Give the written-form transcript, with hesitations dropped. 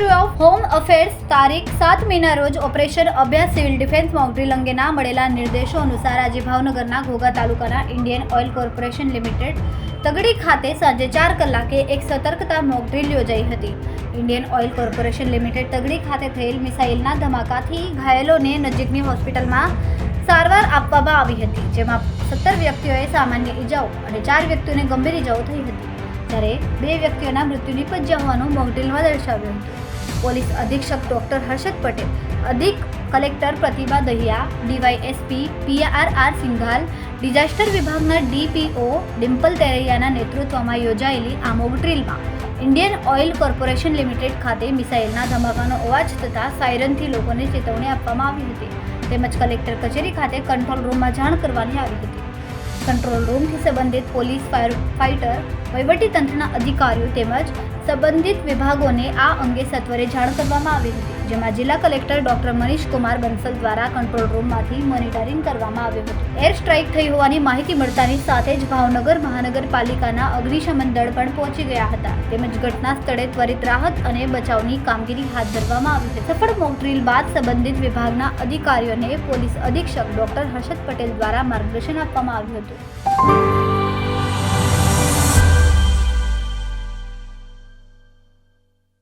Ministry of home affairs તારીખ 7 મેના રોજ ઓપરેશન અભ્યાસ સિવિલ ડિફેન્સ મોકડ્રીલ અંગેના મળેલા નિર્દેશો અનુસાર આજે ભાવનગરના ઘોઘા તાલુકાના ઇન્ડિયન ઓઇલ કોર્પોરેશન લિમિટેડ તગડી ખાતે સાંજે 4 કલાકે એક સતર્કતા મોકડ્રીલ યોજાઈ હતી. ઇન્ડિયન ઓઇલ કોર્પોરેશન લિમિટેડ તગડી ખાતે થયેલ મિસાઇલના ધમાકાથી ઘાયલોને નજીકની હોસ્પિટલમાં સારવાર આપવામાં આવી હતી, જેમાં 17 વ્યક્તિઓએ સામાન્ય ઇજાઓ અને 4 વ્યક્તિઓને ગંભીર ઇજાઓ થઈ હતી, જ્યારે 2 વ્યક્તિઓના મૃત્યુ નિપજ્યા હોવાનું મોકડ્રીલમાં દર્શાવ્યું હતું. પોલીસ અધિક્ષક ડોક્ટર હર્ષદ પટેલ, અધિક collector Pratibha Dahiya, DYSP PRR Singhal, disaster વિભાગના DPO ડિમ્પલ તેરૈયાના નેતૃત્વમાં યોજાયેલી આ મોકડ્રીલમાં ઇન્ડિયન ઓઇલ કોર્પોરેશન લિમિટેડ ખાતે મિસાઇલના ધમાકાનો અવાજ થતાં સાયરનથી લોકોને ચેતવણી આપવામાં આવી હતી, તેમજ કલેક્ટર કચેરી ખાતે કંટ્રોલ રૂમમાં જાણ કરવાની આવી હતી. કંટ્રોલ રૂમથી સંબંધિત પોલીસ, ફાયર ફાઇટર, વહીવટીતંત્રના અધિકારીઓ તેમજ સંબંધિત વિભાગોને આ અંગે સત્વરે જાણ કરવામાં આવી હતી, જેમાં જિલ્લા કલેક્ટર ડોક્ટર મનીષ કુમાર બંસલ દ્વારા કંટ્રોલ રૂમમાંથી મોનિટરિંગ કરવામાં આવ્યું હતું. એર સ્ટ્રાઇક થઈ હોવાની માહિતી મળતાની સાથે જ ભાવનગર મહાનગરપાલિકાના અગ્નિશમન દળ પણ પહોંચી ગયા હતા, તેમજ ઘટના સ્થળે ત્વરિત રાહત અને બચાવની કામગીરી હાથ ધરવામાં આવી હતી. સફળ મોકડ્રીલ બાદ સંબંધિત વિભાગના અધિકારીઓને પોલીસ અધિક્ષક ડોક્ટર હર્ષદ પટેલ દ્વારા માર્ગદર્શન આપવામાં આવ્યું હતું.